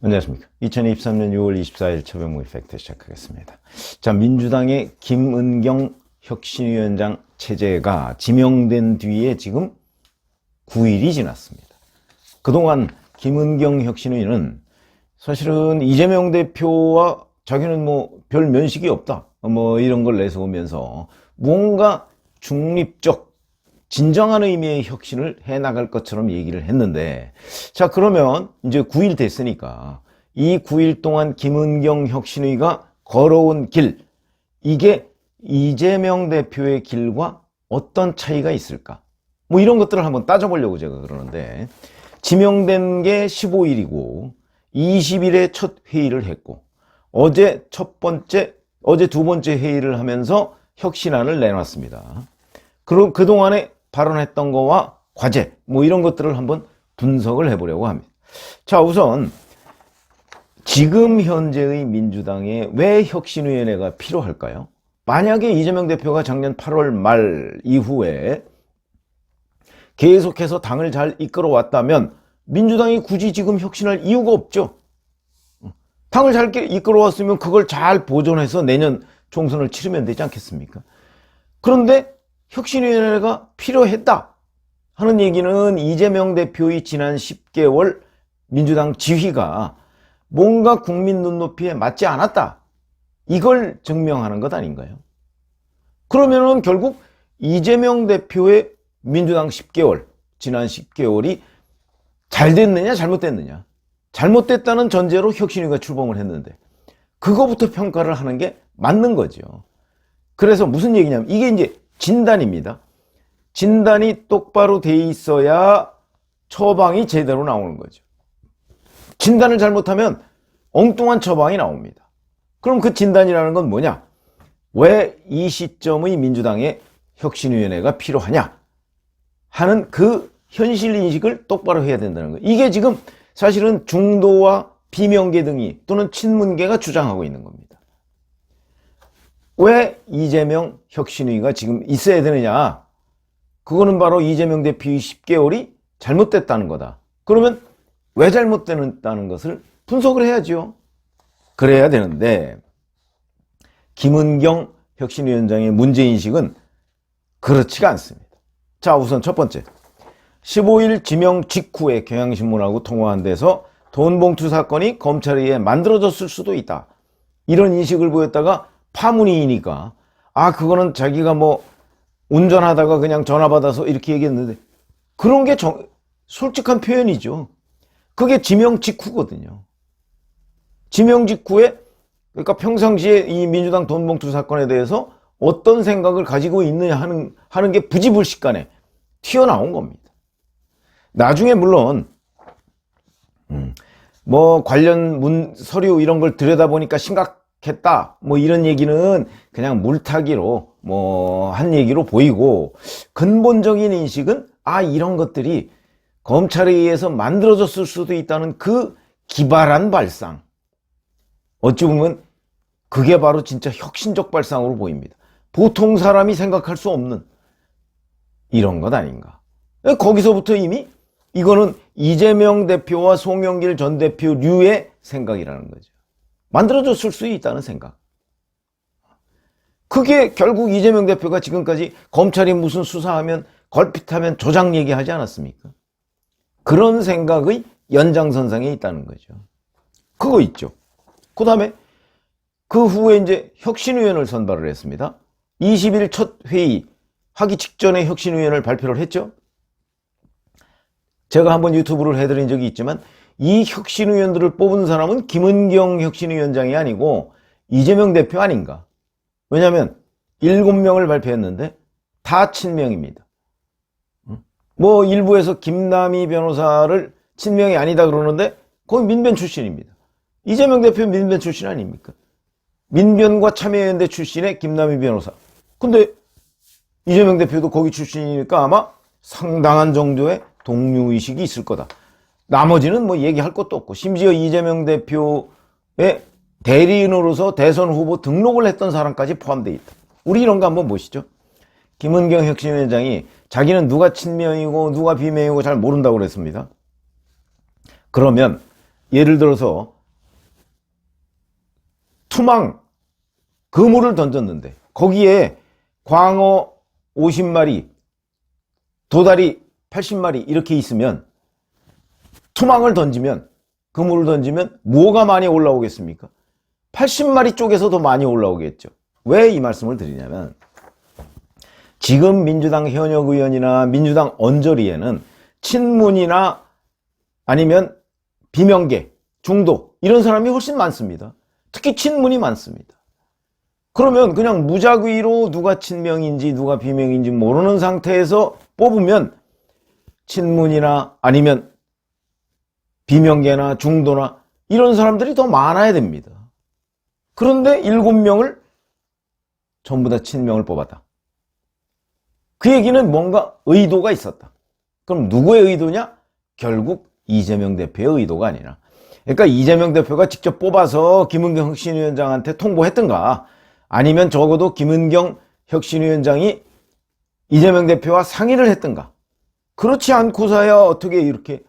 안녕하십니까. 2023년 6월 24일 최병무 이펙트 시작하겠습니다. 자, 민주당의 김은경 혁신위원장 체제가 지명된 뒤에 지금 9일이 지났습니다. 그동안 김은경 혁신위는 사실은 이재명 대표와 자기는 별 면식이 없다, 이런 걸 내세우면서 무언가 중립적, 진정한 의미의 혁신을 해나갈 것처럼 얘기를 했는데, 자, 그러면 이제 9일 됐으니까 이 9일 동안 김은경 혁신위가 걸어온 길, 이게 이재명 대표의 길과 어떤 차이가 있을까? 이런 것들을 한번 따져보려고 제가 그러는데, 지명된 게 15일이고 20일에 첫 회의를 했고, 어제 두 번째 회의를 하면서 혁신안을 내놨습니다. 그럼 그동안에 발언했던 거와 과제, 이런 것들을 한번 분석을 해보려고 합니다. 자, 우선 지금 현재의 민주당에 왜 혁신위원회가 필요할까요? 만약에 이재명 대표가 작년 8월 말 이후에 계속해서 당을 잘 이끌어왔다면 민주당이 굳이 지금 혁신할 이유가 없죠. 당을 잘 이끌어왔으면 그걸 잘 보존해서 내년 총선을 치르면 되지 않겠습니까? 그런데 혁신위원회가 필요했다 하는 얘기는 이재명 대표의 지난 10개월 민주당 지휘가 뭔가 국민 눈높이에 맞지 않았다, 이걸 증명하는 것 아닌가요? 그러면은 결국 이재명 대표의 민주당 10개월, 지난 10개월이 잘 됐느냐 잘못됐느냐, 잘못됐다는 전제로 혁신위가 출범을 했는데 그거부터 평가를 하는 게 맞는 거죠. 그래서 무슨 얘기냐면 이게 이제 진단입니다. 진단이 똑바로 돼 있어야 처방이 제대로 나오는 거죠. 진단을 잘못하면 엉뚱한 처방이 나옵니다. 그럼 그 진단이라는 건 뭐냐? 왜 이 시점의 민주당의 혁신위원회가 필요하냐 하는 그 현실인식을 똑바로 해야 된다는 거예요. 이게 지금 사실은 중도와 비명계등이 또는 친문계가 주장하고 있는 겁니다. 왜 이재명 혁신위가 지금 있어야 되느냐? 그거는 바로 이재명 대표의 10개월이 잘못됐다는 거다. 그러면 왜 잘못됐다는 것을 분석을 해야죠. 그래야 되는데 김은경 혁신위원장의 문제인식은 그렇지가 않습니다. 자, 우선 첫 번째, 15일 지명 직후에 경향신문하고 통화한 데서 돈봉투 사건이 검찰에 의해 만들어졌을 수도 있다, 이런 인식을 보였다가 파문이니까 그거는 자기가 운전하다가 그냥 전화 받아서 이렇게 얘기했는데, 그런 게 솔직한 표현이죠. 그게 지명 직후거든요. 지명 직후에, 그러니까 평상시에 이 민주당 돈봉투 사건에 대해서 어떤 생각을 가지고 있느냐 하는 게 부지불식간에 튀어나온 겁니다. 나중에 물론 관련 서류 이런 걸 들여다보니까 심각했다, 이런 얘기는 그냥 물타기로 한 얘기로 보이고, 근본적인 인식은 이런 것들이 검찰에 의해서 만들어졌을 수도 있다는 그 기발한 발상, 어찌 보면 그게 바로 진짜 혁신적 발상으로 보입니다. 보통 사람이 생각할 수 없는 이런 것 아닌가. 거기서부터 이미 이거는 이재명 대표와 송영길 전 대표류의 생각이라는 거죠. 만들어졌을 수 있다는 생각. 그게 결국 이재명 대표가 지금까지 검찰이 무슨 수사하면 걸핏하면 조작 얘기하지 않았습니까? 그런 생각의 연장선상에 있다는 거죠. 그거 있죠. 그 다음에 그 후에 이제 혁신위원을 선발을 했습니다. 20일 첫 회의 하기 직전에 혁신위원을 발표를 했죠. 제가 한번 유튜브를 해드린 적이 있지만 이 혁신위원들을 뽑은 사람은 김은경 혁신위원장이 아니고 이재명 대표 아닌가. 왜냐하면 7명을 발표했는데 다 친명입니다. 일부에서 김남희 변호사를 친명이 아니다 그러는데 거기 민변 출신입니다. 이재명 대표 민변 출신 아닙니까? 민변과 참여연대 출신의 김남희 변호사. 근데 이재명 대표도 거기 출신이니까 아마 상당한 정도의 동료의식이 있을 거다. 나머지는 얘기할 것도 없고, 심지어 이재명 대표의 대리인으로서 대선 후보 등록을 했던 사람까지 포함되어 있다. 우리 이런 거 한번 보시죠. 김은경 혁신위원장이 자기는 누가 친명이고 누가 비명이고 잘 모른다고 그랬습니다. 그러면 예를 들어서 투망 그물을 던졌는데 거기에 광어 50마리, 도다리 80마리 이렇게 있으면 투망을 던지면, 그물을 던지면 뭐가 많이 올라오겠습니까? 80마리 쪽에서 더 많이 올라오겠죠. 왜 이 말씀을 드리냐면 지금 민주당 현역 의원이나 민주당 언저리에는 친문이나 아니면 비명계, 중도 이런 사람이 훨씬 많습니다. 특히 친문이 많습니다. 그러면 그냥 무작위로 누가 친명인지 누가 비명인지 모르는 상태에서 뽑으면 친문이나 아니면 비명계나 중도나 이런 사람들이 더 많아야 됩니다. 그런데 7명을 전부 다 친명을 뽑았다. 그 얘기는 뭔가 의도가 있었다. 그럼 누구의 의도냐? 결국 이재명 대표의 의도가 아니라, 그러니까 이재명 대표가 직접 뽑아서 김은경 혁신위원장한테 통보했던가, 아니면 적어도 김은경 혁신위원장이 이재명 대표와 상의를 했던가. 그렇지 않고서야 어떻게 이렇게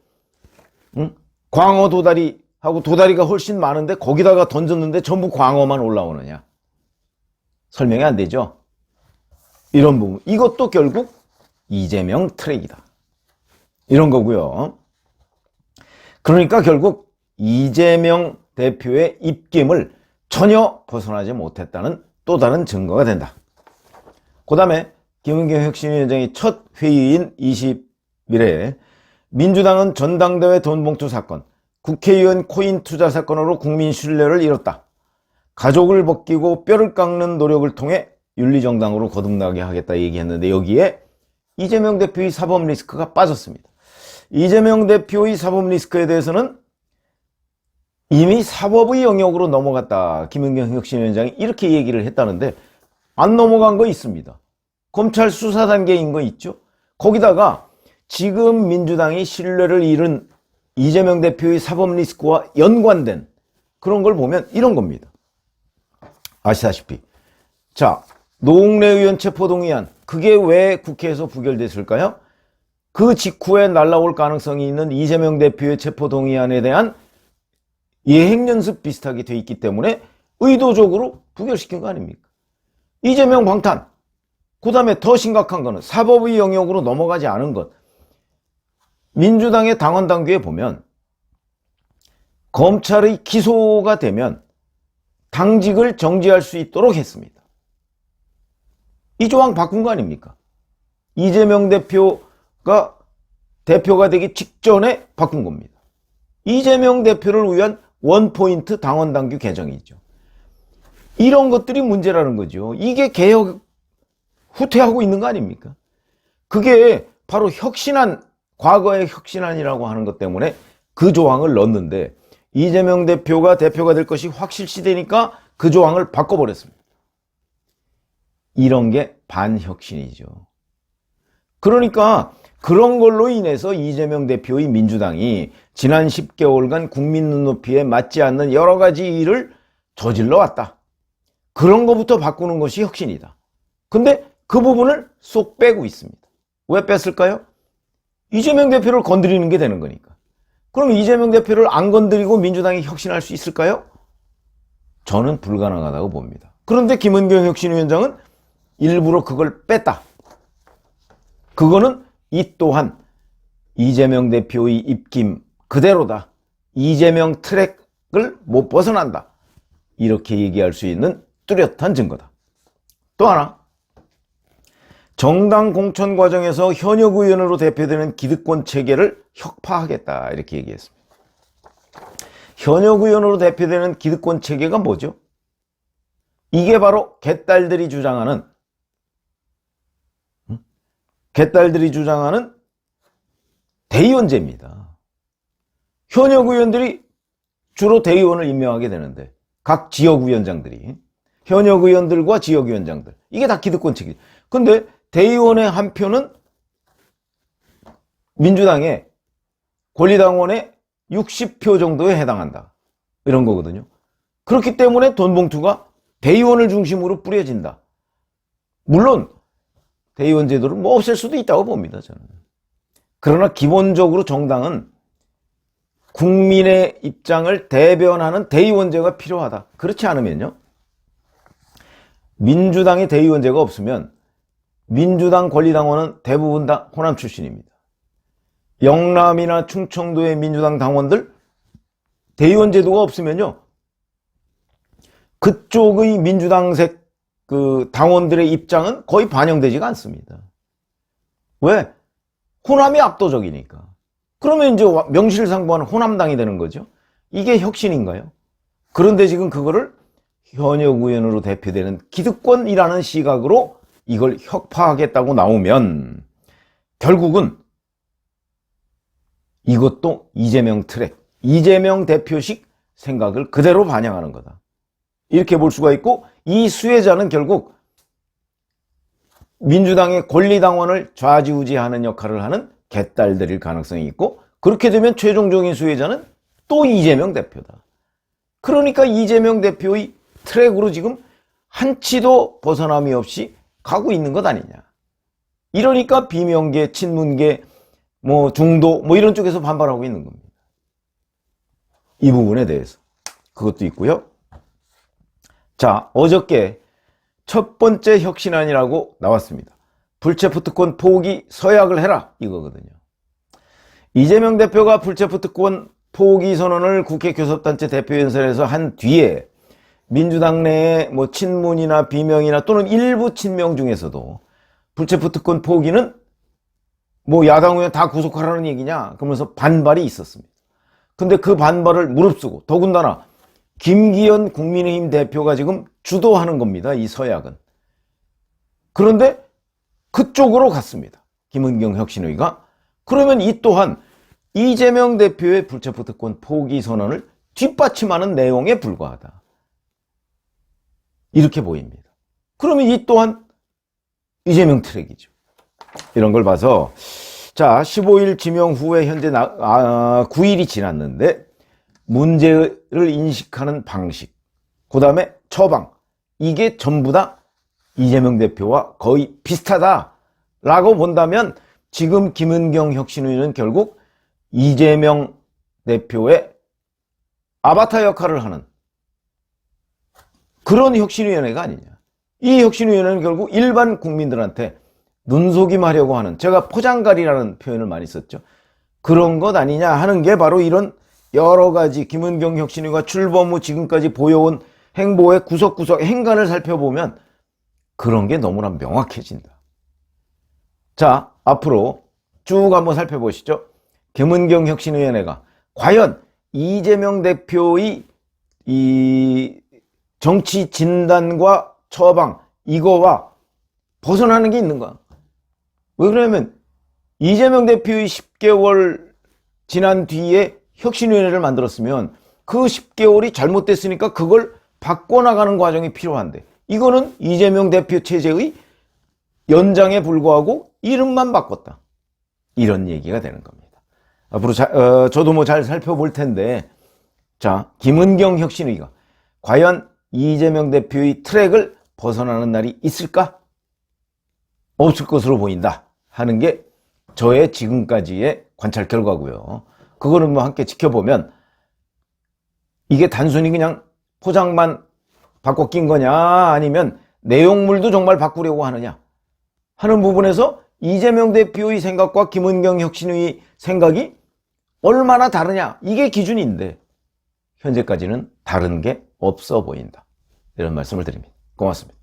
광어 도다리하고 도다리가 훨씬 많은데 거기다가 던졌는데 전부 광어만 올라오느냐. 설명이 안 되죠. 이런 부분, 이것도 결국 이재명 트랙이다, 이런 거고요. 그러니까 결국 이재명 대표의 입김을 전혀 벗어나지 못했다는 또 다른 증거가 된다. 그 다음에 김은경 혁신위원장의 첫 회의인 20일에 민주당은 전당대회 돈봉투 사건, 국회의원 코인 투자 사건으로 국민 신뢰를 잃었다. 가족을 벗기고 뼈를 깎는 노력을 통해 윤리정당으로 거듭나게 하겠다 얘기했는데, 여기에 이재명 대표의 사법 리스크가 빠졌습니다. 이재명 대표의 사법 리스크에 대해서는 이미 사법의 영역으로 넘어갔다, 김은경 혁신위원장이 이렇게 얘기를 했다는데, 안 넘어간 거 있습니다. 검찰 수사 단계인 거 있죠. 거기다가 지금 민주당이 신뢰를 잃은 이재명 대표의 사법 리스크와 연관된 그런 걸 보면 이런 겁니다. 아시다시피, 자, 노웅래 의원 체포동의안, 그게 왜 국회에서 부결됐을까요? 그 직후에 날라올 가능성이 있는 이재명 대표의 체포동의안에 대한 예행연습 비슷하게 돼 있기 때문에 의도적으로 부결시킨 거 아닙니까? 이재명 방탄, 그 다음에 더 심각한 거는 사법의 영역으로 넘어가지 않은 것. 민주당의 당원 당규에 보면 검찰의 기소가 되면 당직을 정지할 수 있도록 했습니다. 이 조항 바꾼 거 아닙니까? 이재명 대표가 되기 직전에 바꾼 겁니다. 이재명 대표를 위한 원포인트 당원당규 개정이죠. 이런 것들이 문제라는 거죠. 이게 개혁 후퇴하고 있는 거 아닙니까? 그게 바로 혁신안, 과거의 혁신안이라고 하는 것 때문에 그 조항을 넣었는데, 이재명 대표가 될 것이 확실시되니까 그 조항을 바꿔버렸습니다. 이런 게 반혁신이죠. 그러니까 그런 걸로 인해서 이재명 대표의 민주당이 지난 10개월간 국민 눈높이에 맞지 않는 여러 가지 일을 저질러 왔다. 그런 것부터 바꾸는 것이 혁신이다. 근데 그 부분을 쏙 빼고 있습니다. 왜 뺐을까요? 이재명 대표를 건드리는 게 되는 거니까. 그럼 이재명 대표를 안 건드리고 민주당이 혁신할 수 있을까요? 저는 불가능하다고 봅니다. 그런데 김은경 혁신위원장은 일부러 그걸 뺐다. 그거는 이 또한 이재명 대표의 입김 그대로다. 이재명 트랙을 못 벗어난다. 이렇게 얘기할 수 있는 뚜렷한 증거다. 또 하나, 정당 공천 과정에서 현역 의원으로 대표되는 기득권 체계를 혁파하겠다, 이렇게 얘기했습니다. 현역 의원으로 대표되는 기득권 체계가 뭐죠? 이게 바로 개딸들이 주장하는 대의원제입니다. 현역 의원들이 주로 대의원을 임명하게 되는데, 각 지역위원장들이, 현역 의원들과 지역위원장들, 이게 다 기득권 체계. 근데 대의원의 한 표는 민주당의 권리당원의 60표 정도에 해당한다, 이런 거거든요. 그렇기 때문에 돈봉투가 대의원을 중심으로 뿌려진다. 물론 대의원 제도를 없앨 수도 있다고 봅니다, 저는. 그러나 기본적으로 정당은 국민의 입장을 대변하는 대의원제가 필요하다. 그렇지 않으면요, 민주당의 대의원제가 없으면 민주당 권리당원은 대부분 다 호남 출신입니다. 영남이나 충청도의 민주당 당원들 대의원 제도가 없으면요, 그쪽의 민주당색 그 당원들의 입장은 거의 반영되지가 않습니다. 왜? 호남이 압도적이니까. 그러면 이제 명실상부한 호남당이 되는 거죠. 이게 혁신인가요? 그런데 지금 그거를 현역 의원으로 대표되는 기득권이라는 시각으로 이걸 혁파하겠다고 나오면 결국은 이것도 이재명 트랙, 이재명 대표식 생각을 그대로 반영하는 거다. 이렇게 볼 수가 있고, 이 수혜자는 결국 민주당의 권리당원을 좌지우지하는 역할을 하는 개딸들일 가능성이 있고, 그렇게 되면 최종적인 수혜자는 또 이재명 대표다. 그러니까 이재명 대표의 트랙으로 지금 한치도 벗어남이 없이 가고 있는 것 아니냐. 이러니까 비명계, 친문계, 중도 이런 쪽에서 반발하고 있는 겁니다. 이 부분에 대해서 그것도 있고요. 자, 어저께 첫 번째 혁신안이라고 나왔습니다. 불체포 특권 포기 서약을 해라, 이거거든요. 이재명 대표가 불체포 특권 포기 선언을 국회 교섭단체 대표연설에서 한 뒤에 민주당 내에 친문이나 비명이나 또는 일부 친명 중에서도 불체포 특권 포기는 야당 의원 다 구속하라는 얘기냐 그러면서 반발이 있었습니다. 근데 그 반발을 무릅쓰고, 더군다나 김기현 국민의힘 대표가 지금 주도하는 겁니다, 이 서약은. 그런데 그쪽으로 갔습니다, 김은경 혁신의가. 그러면 이 또한 이재명 대표의 불체포 특권 포기 선언을 뒷받침하는 내용에 불과하다, 이렇게 보입니다. 그러면 이 또한 이재명 트랙이죠. 이런 걸 봐서, 자, 15일 지명 후에 현재 9일이 지났는데 문제를 인식하는 방식, 그 다음에 처방, 이게 전부 다 이재명 대표와 거의 비슷하다라고 본다면 지금 김은경 혁신위원은 결국 이재명 대표의 아바타 역할을 하는 그런 혁신위원회가 아니냐. 이 혁신위원회는 결국 일반 국민들한테 눈속임하려고 하는, 제가 포장갈이라는 표현을 많이 썼죠. 그런 것 아니냐 하는 게 바로 이런 여러 가지 김은경 혁신위가 출범 후 지금까지 보여온 행보의 구석구석 행간을 살펴보면 그런 게 너무나 명확해진다. 자, 앞으로 쭉 한번 살펴보시죠. 김은경 혁신위원회가 과연 이재명 대표의 이 정치 진단과 처방, 이거와 벗어나는 게 있는가? 왜 그러냐면 이재명 대표의 10개월 지난 뒤에 혁신위원회를 만들었으면 그 10개월이 잘못됐으니까 그걸 바꿔나가는 과정이 필요한데, 이거는 이재명 대표 체제의 연장에 불과하고 이름만 바꿨다, 이런 얘기가 되는 겁니다. 앞으로 저도 잘 살펴볼 텐데, 자, 김은경 혁신위가 과연 이재명 대표의 트랙을 벗어나는 날이 있을까? 없을 것으로 보인다 하는 게 저의 지금까지의 관찰 결과고요. 그거는 함께 지켜보면 이게 단순히 그냥 포장만 바꿔 낀 거냐, 아니면 내용물도 정말 바꾸려고 하느냐 하는 부분에서 이재명 대표의 생각과 김은경 혁신의 생각이 얼마나 다르냐, 이게 기준인데 현재까지는 다른 게 없어 보인다, 이런 말씀을 드립니다. 고맙습니다.